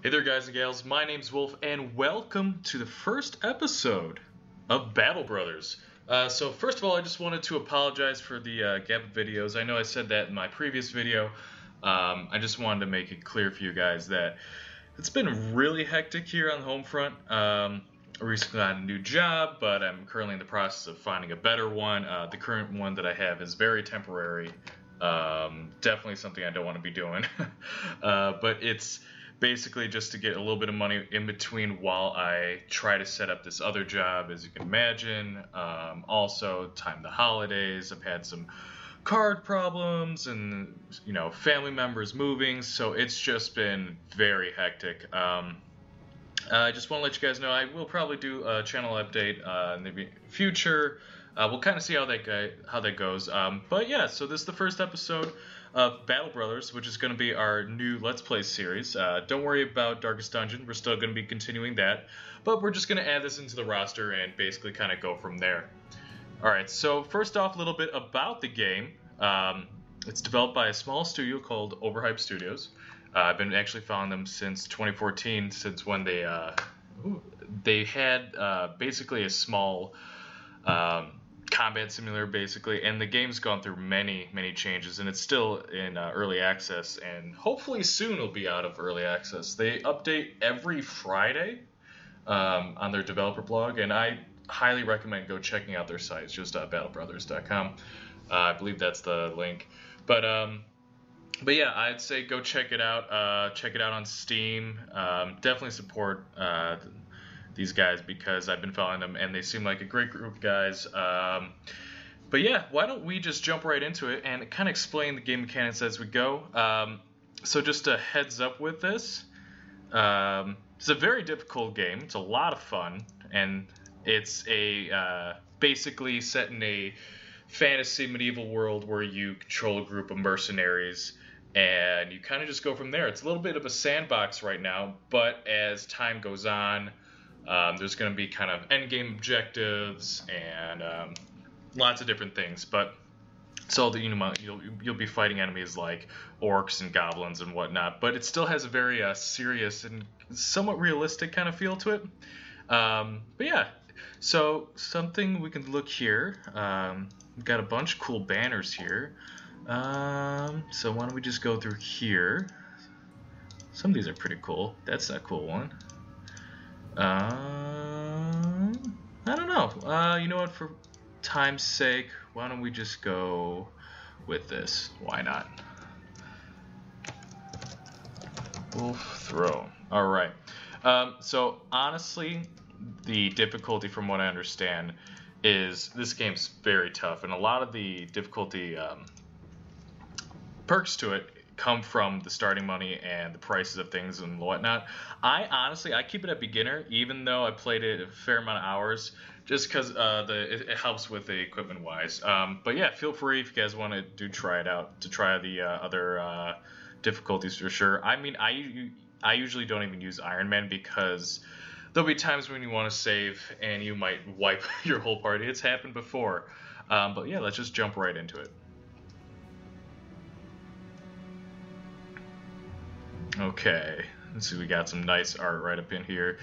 Hey there guys and gals, my name's Wolf and welcome to the first episode of Battle Brothers. So first of all, I just wanted to apologize for the gap of videos. I know I said that in my previous video. I just wanted to make it clear for you guys that it's been really hectic here on the home front. I recently got a new job, but I'm currently in the process of finding a better one. The current one that I have is very temporary. Definitely something I don't want to be doing. But it's basically just to get a little bit of money in between while I try to set up this other job, as you can imagine. Also, time the holidays. I've had some card problems and, you know, family members moving, so it's just been very hectic. I just want to let you guys know I will probably do a channel update in the future. We'll kind of see how that goes. But yeah, so this is the first episode of Battle Brothers, which is going to be our new Let's Play series. Don't worry about Darkest Dungeon. We're still going to be continuing that. But we're just going to add this into the roster and basically kind of go from there. Alright, so first off, a little bit about the game. It's developed by a small studio called Overhyped Studios. I've been actually following them since 2014, since when they had basically a small combat simulator, basically, and the game's gone through many changes, and it's still in early access, and hopefully soon it'll be out of early access. They update every Friday on their developer blog, and I highly recommend go checking out their site. It's just battlebrothers.com. I believe that's the link. But yeah, I'd say go check it out. Check it out on Steam. Definitely support these guys because I've been following them and they seem like a great group of guys. But yeah, why don't we just jump right into it and kind of explain the game mechanics as we go. So just a heads up with this. It's a very difficult game. It's a lot of fun, and it's a basically set in a fantasy medieval world where you control a group of mercenaries and you kind of just go from there. It's a little bit of a sandbox right now, but as time goes on, there's going to be kind of end game objectives and lots of different things. But so that you'll be fighting enemies like orcs and goblins and whatnot. But it still has a very serious and somewhat realistic kind of feel to it. But yeah, so something we can look here. We've got a bunch of cool banners here. So why don't we just go through here? Some of these are pretty cool. That's a cool one. I don't know. You know what? For time's sake, why don't we just go with this? Why not? Wolf Throne. All right. So honestly, the difficulty, from what I understand, is this game's very tough, and a lot of the difficulty perks to it come from the starting money and the prices of things and whatnot. I keep it at beginner, even though I played it a fair amount of hours, just because it helps with the equipment wise. But yeah, feel free if you guys want to try it out, to try the other difficulties for sure. I mean, I usually don't even use Iron Man because there'll be times when you want to save and you might wipe your whole party. It's happened before. But yeah, let's just jump right into it. Okay, let's see, we got some nice art right up in here.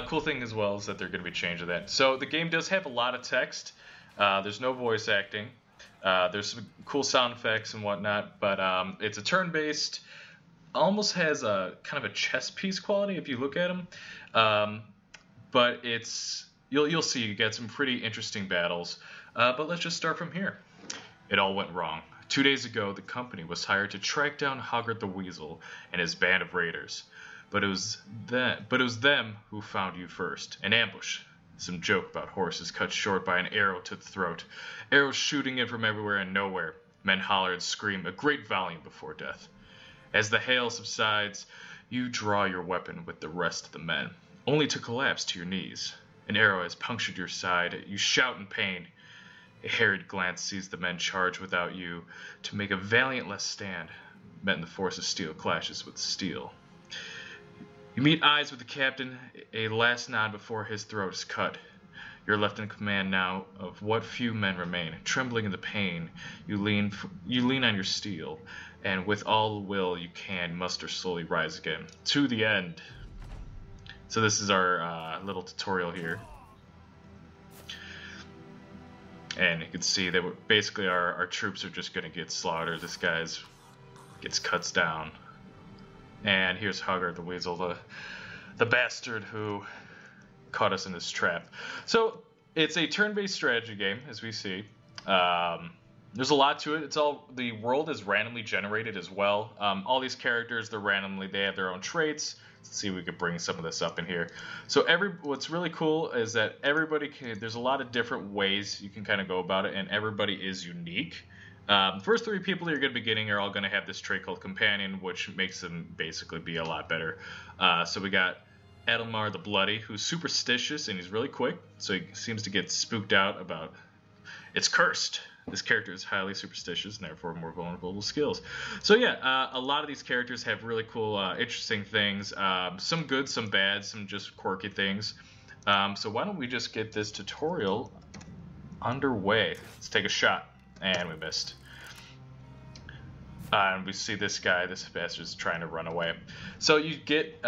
Cool thing as well is that they're going to be changing that. So the game does have a lot of text. There's no voice acting. There's some cool sound effects and whatnot, but it's a turn-based, almost has a kind of a chess piece quality if you look at them. But you'll see you get some pretty interesting battles. But let's just start from here. It all went wrong. 2 days ago, the company was hired to track down Hoggart the Weasel and his band of raiders. But it was them who found you first. An ambush. Some joke about horses cut short by an arrow to the throat. Arrows shooting in from everywhere and nowhere. Men holler and scream a great volume before death. As the hail subsides, you draw your weapon with the rest of the men, only to collapse to your knees. An arrow has punctured your side. You shout in pain. A harried glance sees the men charge without you to make a valiant last stand. Met in the force of steel clashes with steel. You meet eyes with the captain, a last nod before his throat is cut. You're left in command now of what few men remain. Trembling in the pain, you lean on your steel, and with all the will you can muster slowly rise again. To the end. So this is our little tutorial here. And you can see that basically our troops are just going to get slaughtered. This guy gets cuts down. And here's Hugger the Weasel, the bastard who caught us in this trap. So it's a turn-based strategy game, as we see. There's a lot to it. The world is randomly generated as well. All these characters, they have their own traits. Let's see if we could bring some of this up in here. So what's really cool is that there's a lot of different ways you can kind of go about it, and everybody is unique. The first 3 people that you're going to be getting are all going to have this trait called Companion, which makes them basically be a lot better. So we got Edelmar the Bloody, who's superstitious, and he's really quick, so he seems to get spooked out about it's cursed. This character is highly superstitious and therefore more vulnerable to skills. So yeah, a lot of these characters have really cool, interesting things. Some good, some bad, some just quirky things. So why don't we just get this tutorial underway? Let's take a shot. And we missed. And we see this bastard's trying to run away. So you get,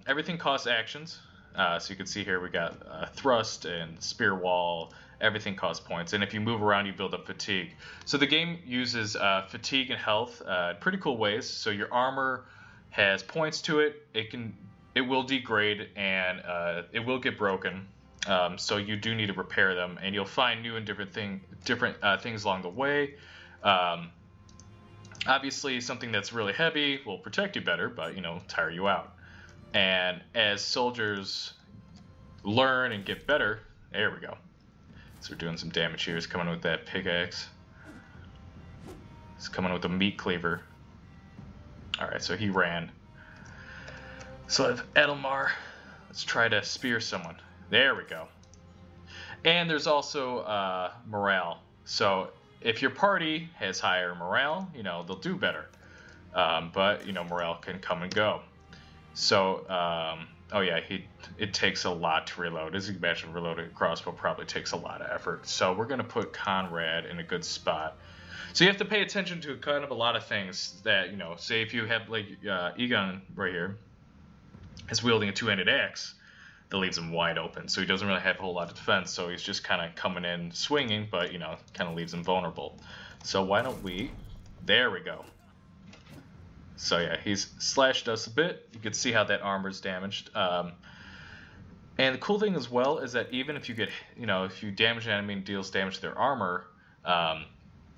everything costs actions. So you can see here we got thrust and spear wall. Everything costs points, and if you move around, you build up fatigue. So the game uses fatigue and health in pretty cool ways. So your armor has points to it. It will degrade, and it will get broken. So you do need to repair them, and you'll find new and different things along the way. Obviously, something that's really heavy will protect you better, but tire you out. And as soldiers learn and get better, there we go. So we're doing some damage here. He's coming with that pickaxe. He's coming with a meat cleaver. Alright, so he ran. So I have Edelmar. Let's try to spear someone. There we go. And there's also morale. So if your party has higher morale, they'll do better. But, morale can come and go. So, oh yeah, it takes a lot to reload. As you can imagine, reloading a crossbow probably takes a lot of effort. So we're going to put Conrad in a good spot. So you have to pay attention to kind of a lot of things that, say if you have like Egon right here is wielding a two-handed axe that leaves him wide open. So he doesn't really have a whole lot of defense. So he's just kind of coming in swinging, but, kind of leaves him vulnerable. So why don't we, there we go. So yeah, he's slashed us a bit. You can see how that armor's damaged. And the cool thing as well is that even if you get, if you damage an enemy and deals damage to their armor,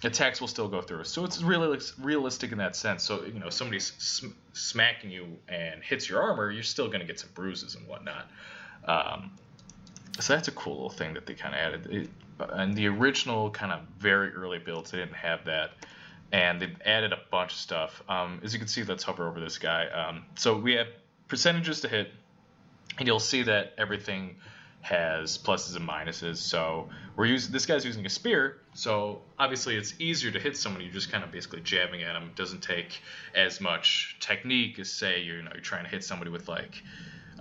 attacks will still go through. So it's really realistic in that sense. So, if somebody's smacking you and hits your armor, you're still going to get some bruises and whatnot. So that's a cool little thing that they kind of added. In the original kind of very early builds, they didn't have that. And they've added a bunch of stuff. As you can see, let's hover over this guy. So we have percentages to hit, and you'll see that everything has pluses and minuses. So this guy's using a spear, so obviously it's easier to hit someone. You're just kind of basically jabbing at him. It doesn't take as much technique as, say, you're trying to hit somebody with like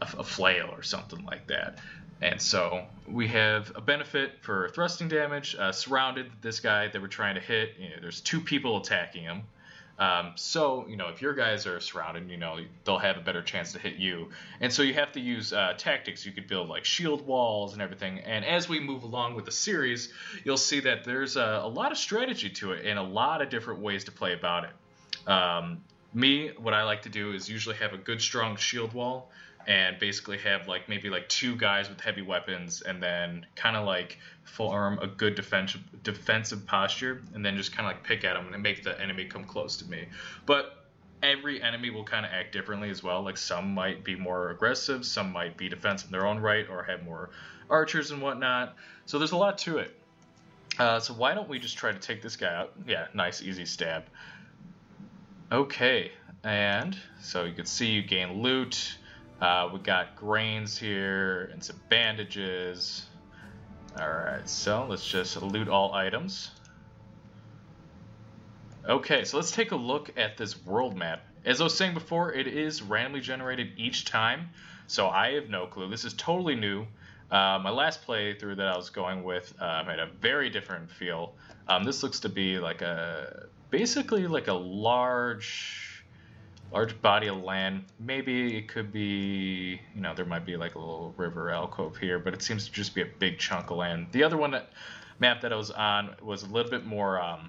a flail or something like that. And so we have a benefit for thrusting damage. Surrounded, this guy that we're trying to hit, there's 2 people attacking him. So, if your guys are surrounded, they'll have a better chance to hit you. And so you have to use tactics. You could build like shield walls and everything. And as we move along with the series, you'll see that there's a lot of strategy to it and a lot of different ways to play about it. What I like to do is usually have a good strong shield wall and basically have maybe 2 guys with heavy weapons, and then kind of form a good defensive posture, and then just kind of pick at them and make the enemy come close to me. But every enemy will kind of act differently as well. Some might be more aggressive, some might be defensive in their own right, or have more archers and whatnot. So there's a lot to it. So why don't we just try to take this guy out? Yeah, nice easy stab. Okay, and so you can see you gain loot. We got grains here and some bandages. Alright, so let's just loot all items. Okay, so let's take a look at this world map. As I was saying before, it is randomly generated each time, so I have no clue. This is totally new. My last playthrough that I was going with had a very different feel. This looks to be basically like a large Large body of land. Maybe it could be, there might be like a little river alcove here, but it seems to just be a big chunk of land. The other map that I was on was a little bit more.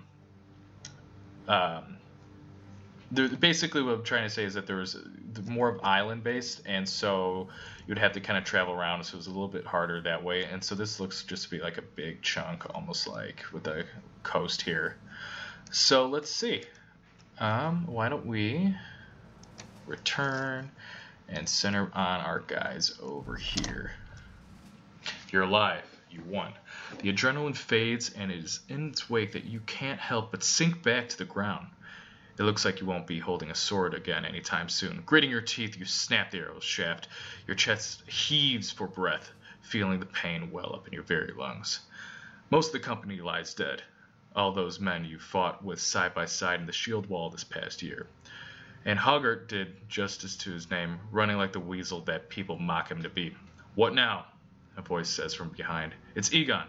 Basically, what I'm trying to say is that there was more of island based, and so you'd have to kind of travel around, so it was a little bit harder that way. And so this looks just to be like a big chunk, almost like with the coast here. So let's see. Why don't we return and center on our guys over here. You're alive. You won. The adrenaline fades, and it is in its wake that you can't help but sink back to the ground. It looks like you won't be holding a sword again anytime soon. Gritting your teeth, you snap the arrow's shaft. Your chest heaves for breath, feeling the pain well up in your very lungs. Most of the company lies dead. All those men you fought with side by side in the shield wall this past year. And Hoggart did justice to his name, running like the weasel that people mock him to be. What now? A voice says from behind. It's Egon,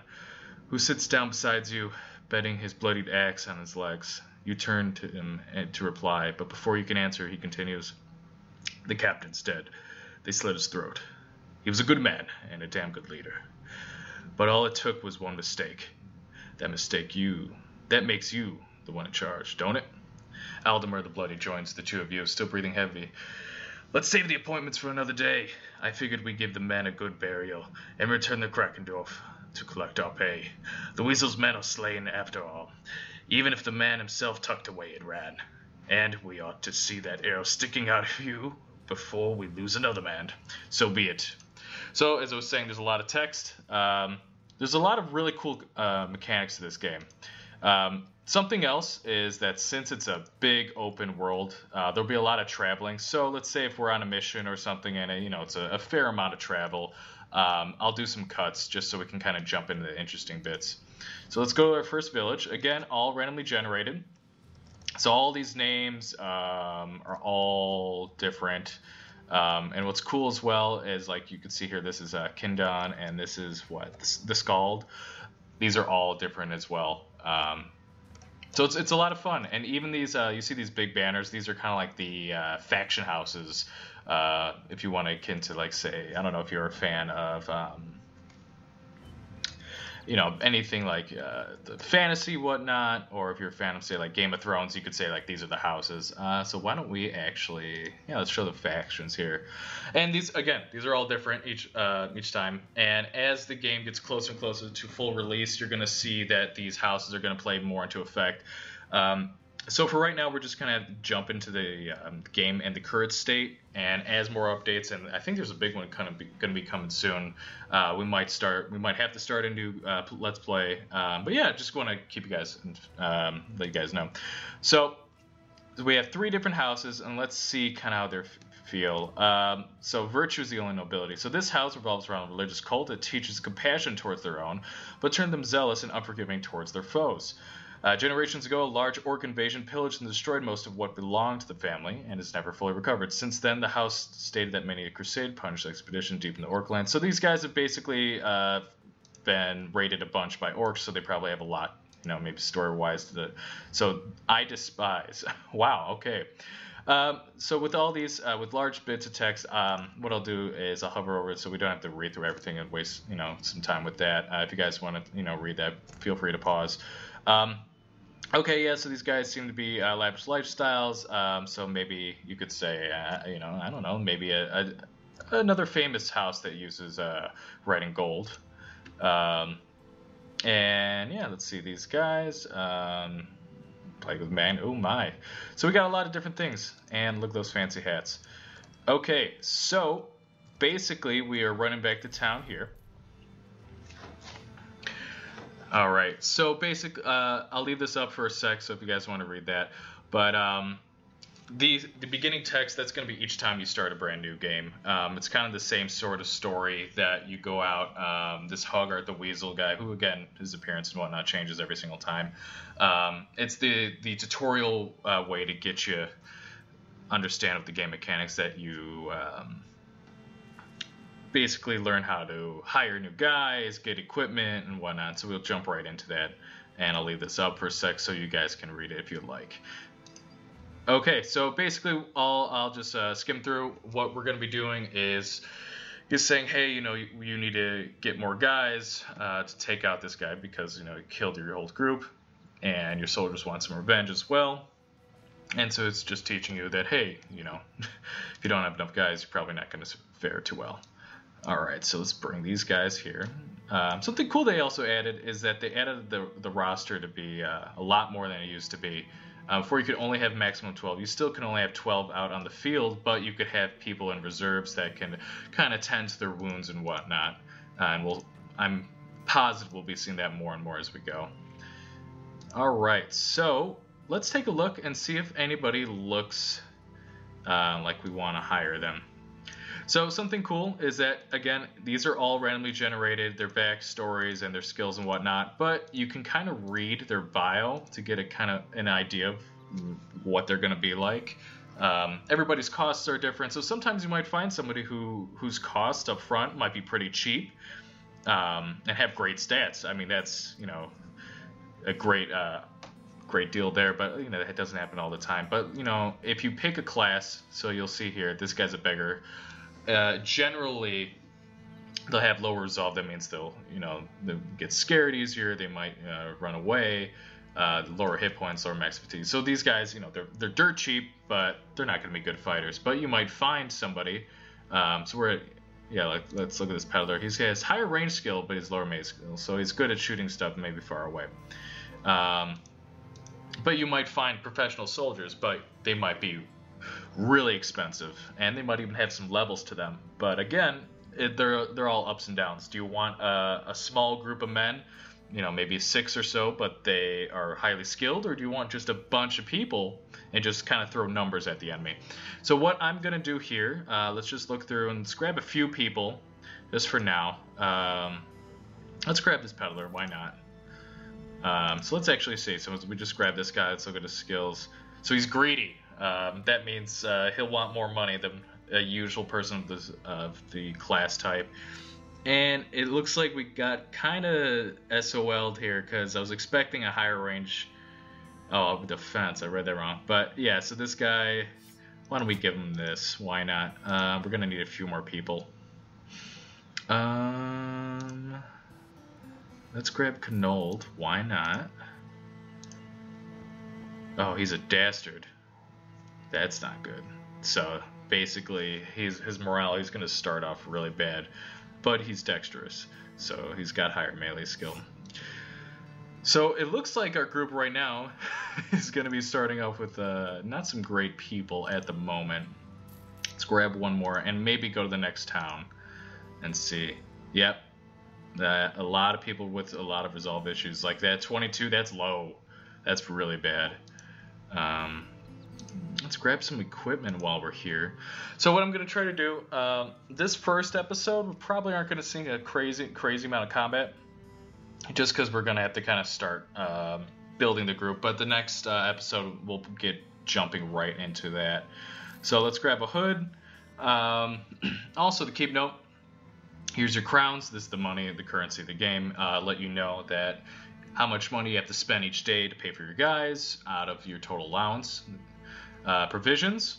who sits down beside you, bedding his bloodied axe on his legs. You turn to him to reply, but before you can answer, he continues. The captain's dead. They slit his throat. He was a good man and a damn good leader. But all it took was one mistake. That makes you the one in charge, don't it? Aldemar the Bloody joins the two of you, still breathing heavy. Let's save the appointments for another day. I figured we'd give the men a good burial and return to Krakendorf to collect our pay. The weasel's men are slain after all, even if the man himself tucked away and ran. And we ought to see that arrow sticking out of you before we lose another man. So be it. So, as I was saying, there's a lot of text. There's a lot of really cool mechanics to this game. Something else is that since it's a big open world, there'll be a lot of traveling. So let's say if we're on a mission or something and it's a fair amount of travel, I'll do some cuts just so we can kind of jump into the interesting bits. So let's go to our first village. Again, all randomly generated. So all these names are all different. And what's cool as well is, like you can see here, this is Kindon and this is the Scald. These are all different as well. So it's a lot of fun, and even these you see these big banners. These are kind of like the faction houses. If you want to akin to, like, say, I don't know if you're a fan of anything like the fantasy whatnot, or if you're a fan of, say, like Game of Thrones, you could say like these are the houses. So why don't we actually let's show the factions here. And these are all different each time, and as the game gets closer and closer to full release, you're going to see that these houses are going to play more into effect. So for right now, we're just going to jump into the game and the current state, and as more updates, and I think there's a big one going to be coming soon. We might have to start a new Let's Play, but yeah, just want to keep you guys, let you guys know. So we have 3 different houses, and let's see kind of how they feel. So virtue is the only nobility. So this house revolves around a religious cult that teaches compassion towards their own, but turn them zealous and unforgiving towards their foes. Generations ago, a large orc invasion pillaged and destroyed most of what belonged to the family, and is never fully recovered. Since then, the house stated that many a crusade punished expedition deep in the orc land. So these guys have basically been raided a bunch by orcs, so they probably have a lot, maybe story-wise to the. So I despise. Wow. Okay. So with all these, with large bits of text, what I'll do is I'll hover over it so we don't have to read through everything and waste, some time with that. If you guys want to, read that, feel free to pause. Okay, yeah, so these guys seem to be lavish lifestyles, so maybe you could say, I don't know, maybe another famous house that uses red and gold. And yeah, let's see these guys. Play with man, oh my. So we got a lot of different things, and look at those fancy hats. Okay, so basically we are running back to town here. All right, so I'll leave this up for a sec, so if you guys want to read that. But the beginning text, that's going to be each time you start a brand new game. It's kind of the same sort of story that you go out. This Hoggart the Weasel guy, who again his appearance and whatnot changes every single time. It's the tutorial way to get you understand of the game mechanics that you. Basically learn how to hire new guys, get equipment and whatnot, so we'll jump right into that, and I'll leave this up for a sec so you guys can read it if you'd like. Okay, so basically, I'll just skim through. What we're going to be doing is he's saying, hey, you need to get more guys to take out this guy because he killed your whole group, and your soldiers want some revenge as well. And so it's just teaching you that, hey, if you don't have enough guys, you're probably not going to fare too well. All right, so let's bring these guys here. Something cool they also added is that they added the roster to be a lot more than it used to be. Before you could only have maximum 12. You still can only have 12 out on the field, but you could have people in reserves that can kind of tend to their wounds and whatnot. And I'm positive we'll be seeing that more and more as we go. All right, so let's take a look and see if anybody looks like we want to hire them. So something cool is that, again, these are all randomly generated, their backstories and their skills and whatnot, but you can kind of read their bio to get an idea of what they're going to be like. Everybody's costs are different, so sometimes you might find somebody whose cost up front might be pretty cheap and have great stats. I mean, that's a great deal there, but that doesn't happen all the time. But if you pick a class, so you'll see here, this guy's a beggar. Generally, they'll have lower resolve. That means they'll get scared easier. They might run away. Lower hit points, lower max fatigue. So these guys, they're dirt cheap, but they're not going to be good fighters. But you might find somebody. So let's look at this peddler. He has higher range skill, but he's lower melee skill. So he's good at shooting stuff, maybe far away. But you might find professional soldiers, but they might be really expensive, and they might even have some levels to them. But again, they're all ups and downs. Do you want a small group of men, maybe 6 or so, but they are highly skilled, or do you want just a bunch of people and just kind of throw numbers at the enemy? So what I'm gonna do here, let's just look through and let's grab a few people just for now. Let's grab this peddler, why not? So let's actually see. So we just grab this guy. Let's look at his skills. So he's greedy. That means he'll want more money than a usual person of the class type. And it looks like we got kind of SOL'd here because I was expecting a higher range. Oh, defense. I read that wrong. But yeah, so this guy, why don't we give him this? Why not? We're going to need a few more people. Let's grab Canold. Why not? Oh, he's a dastard. That's not good. So basically, his morale, he's going to start off really bad, but he's dexterous, so he's got higher melee skill. So it looks like our group right now is going to be starting off with not some great people at the moment. Let's grab one more and maybe go to the next town and see. Yep, a lot of people with a lot of resolve issues. Like that 22, that's low. That's really bad. Let's grab some equipment while we're here. So what I'm going to try to do, this first episode, we probably aren't going to see a crazy amount of combat, just because we're going to have to kind of start building the group. But the next episode, we'll get jumping right into that. So let's grab a hood. Also, to keep note, here's your crowns. This is the money, the currency of the game. Let you know that how much money you have to spend each day to pay for your guys out of your total allowance. Provisions,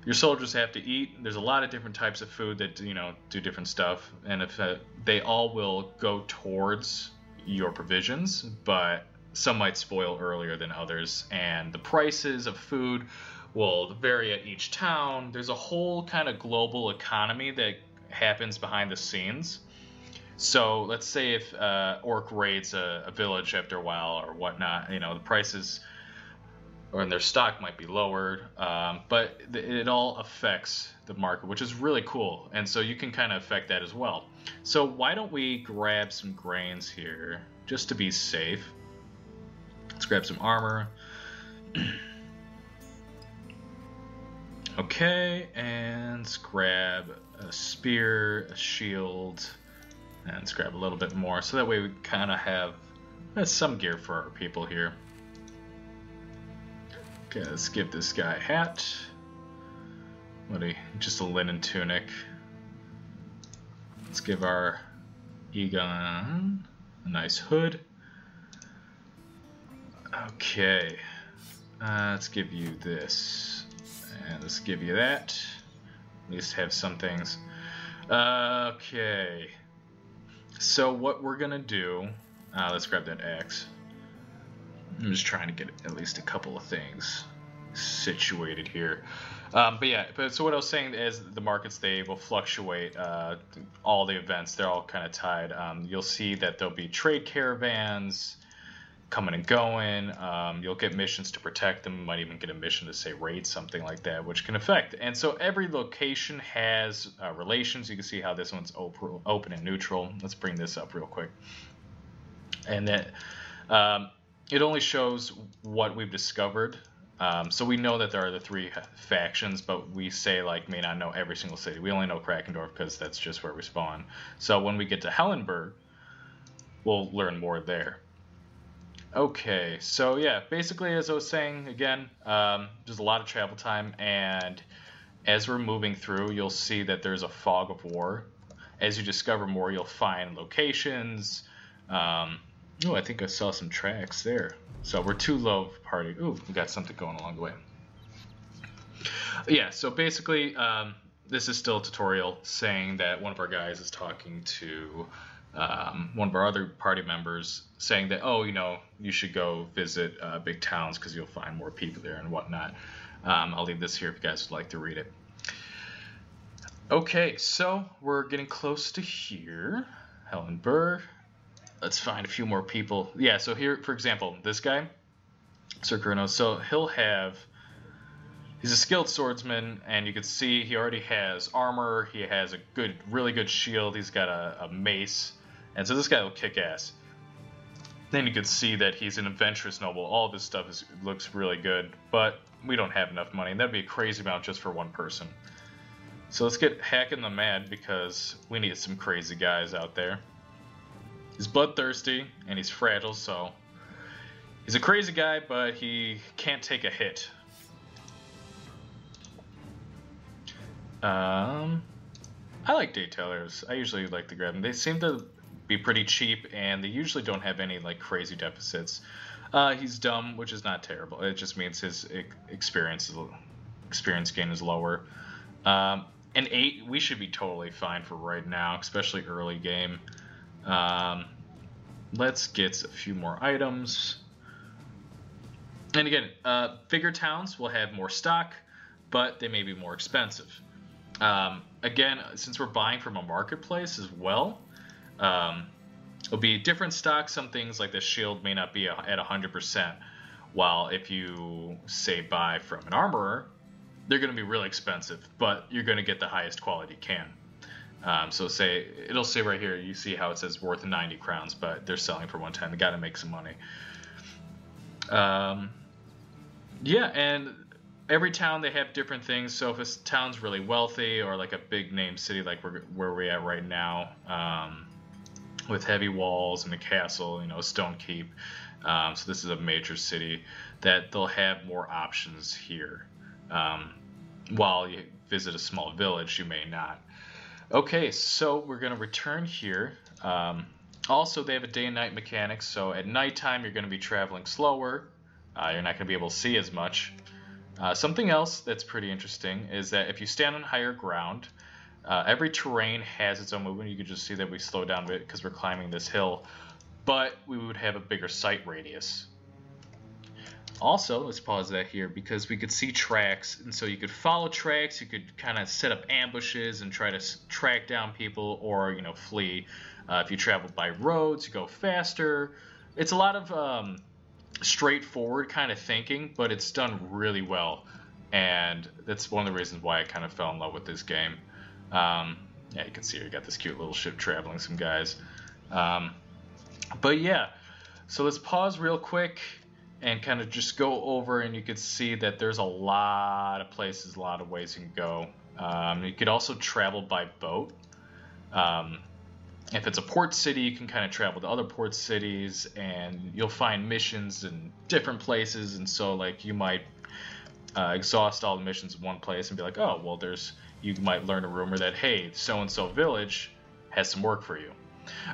your soldiers have to eat. There's a lot of different types of food that do different stuff, and if they all will go towards your provisions, but some might spoil earlier than others, and the prices of food will vary at each town. There's a whole kind of global economy that happens behind the scenes. So let's say if Orc raids a village after a while or whatnot, the prices or their stock might be lowered, but it all affects the market, which is really cool. And so you can kind of affect that as well. So why don't we grab some grains here just to be safe? Let's grab some armor. Okay, and let's grab a spear, a shield, and let's grab a little bit more. So that way we kind of have some gear for our people here. Okay, let's give this guy a hat. Just a linen tunic. Let's give our Egon a nice hood. Okay, Let's give you this, and let's give you that. At least have some things. Okay. So what we're gonna do? Let's grab that axe. I'm just trying to get at least a couple of things situated here. So what I was saying is the markets, they will fluctuate. All the events, they're all kind of tied. You'll see that there'll be trade caravans coming and going. You'll get missions to protect them. You might even get a mission to say raid something like that, which can affect. And so every location has relations. You can see how this one's open and neutral. Let's bring this up real quick. And that it only shows what we've discovered. So we know that there are the 3 factions, but we say like may not know every single city. We only know Krakendorf because that's just where we spawn. So when we get to Hellenberg, we'll learn more there. Okay, so yeah, basically as I was saying again, there's a lot of travel time, and as we're moving through, you'll see that there's a fog of war. As you discover more, you'll find locations. Oh, I think I saw some tracks there. So we're too low party. Ooh, we got something going along the way. Yeah, so basically, this is still a tutorial saying that one of our guys is talking to one of our other party members, saying that, oh, you know, you should go visit big towns because you'll find more people there and whatnot. I'll leave this here if you guys would like to read it. Okay, so we're getting close to here. Hellenberg. Let's find a few more people. Yeah, so here, for example, this guy, Sir Kronos, so he's a skilled swordsman, and you can see he already has armor, he has a really good shield, he's got a mace, and so this guy will kick ass. Then you can see that he's an adventurous noble. All of his stuff looks really good, but we don't have enough money, and that'd be a crazy amount just for one person. So let's get hacking the mad, because we need some crazy guys out there. He's bloodthirsty, and he's fragile, so he's a crazy guy, but he can't take a hit. I like detailers. I usually like to grab them. They seem to be pretty cheap, and they usually don't have any like crazy deficits. He's dumb, which is not terrible. It just means his experience gain is lower. An 8, we should be totally fine for right now, especially early game. Let's get a few more items. And again, bigger towns will have more stock, but they may be more expensive. Again, since we're buying from a marketplace as well, it'll be different stock. Some things like the shield may not be at 100%, while if you say buy from an armorer, they're going to be really expensive, but you're going to get the highest quality you can. So it'll say right here, you see how it says worth 90 crowns, but they're selling for 110. They got to make some money. Yeah, and every town, they have different things. So if a town's really wealthy, or like a big name city like where we're at right now, with heavy walls and a castle, you know, stone keep. So this is a major city, that they'll have more options here. While you visit a small village, you may not. Okay, so we're going to return here. Also, they have a day and night mechanics, so at nighttime you're going to be traveling slower. You're not going to be able to see as much. Something else that's pretty interesting is that if you stand on higher ground, every terrain has its own movement. You can just see that we slow down a bit because we're climbing this hill, but we would have a bigger sight radius. Also, let's pause that here, because we could see tracks, and so you could follow tracks, you could kind of set up ambushes and try to track down people, or, you know, flee. If you travel by roads, you go faster. It's a lot of straightforward kind of thinking, but it's done really well, and that's one of the reasons why I kind of fell in love with this game. Yeah, you can see here, you got this cute little ship traveling some guys. But yeah, so let's pause real quick and kind of just go over, and you could see that there's a lot of places, a lot of ways you can go. You could also travel by boat. If it's a port city, you can kind of travel to other port cities, and you'll find missions in different places. And so, like, you might exhaust all the missions in one place and be like, oh, well, you might learn a rumor that, hey, so-and-so village has some work for you.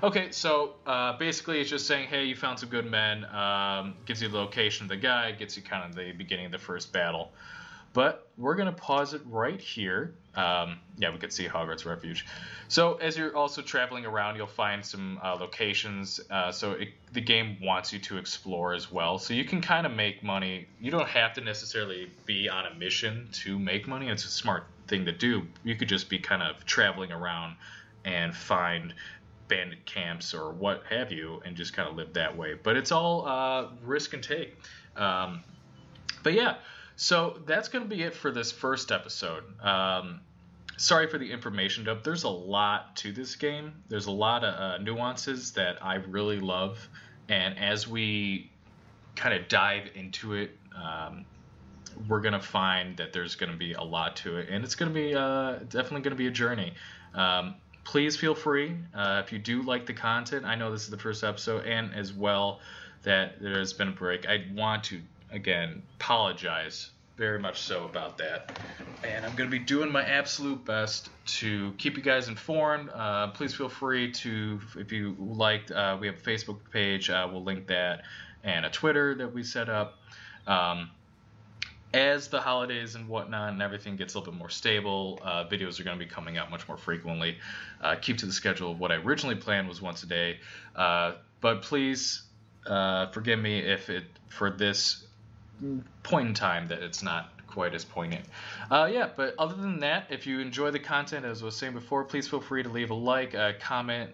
Okay, so basically it's just saying, hey, you found some good men, gives you the location of the guy, gets you kind of the beginning of the first battle. But we're going to pause it right here. Yeah, we can see Hogwarts Refuge. So as you're also traveling around, you'll find some locations. The game wants you to explore as well. So you can kind of make money. You don't have to necessarily be on a mission to make money. It's a smart thing to do. You could just be kind of traveling around and find bandit camps or what have you and just kind of live that way. But it's all risk and take. But yeah. So that's going to be it for this first episode. Sorry for the information dump. There's a lot to this game. There's a lot of nuances that I really love. And as we kind of dive into it, we're going to find that there's going to be a lot to it. And it's going to be definitely going to be a journey. Please feel free if you do like the content. I know this is the first episode, and as well that there has been a break. I want to again apologize very much so about that, and I'm going to be doing my absolute best to keep you guys informed. Please feel free to, if you liked, we have a Facebook page, we'll link that, and a Twitter that we set up. As the holidays and whatnot and everything gets a little bit more stable, videos are going to be coming out much more frequently. Keep to the schedule of what I originally planned was once a day, but please forgive me if for this point in time that it's not quite as poignant. Yeah, but other than that, if you enjoy the content, as I was saying before, please feel free to leave a like, a comment.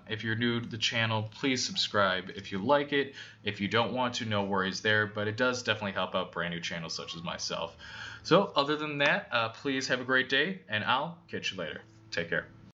If you're new to the channel, please subscribe if you like it. If you don't want to, no worries there, but it does definitely help out brand new channels such as myself. So other than that, please have a great day, and I'll catch you later. Take care.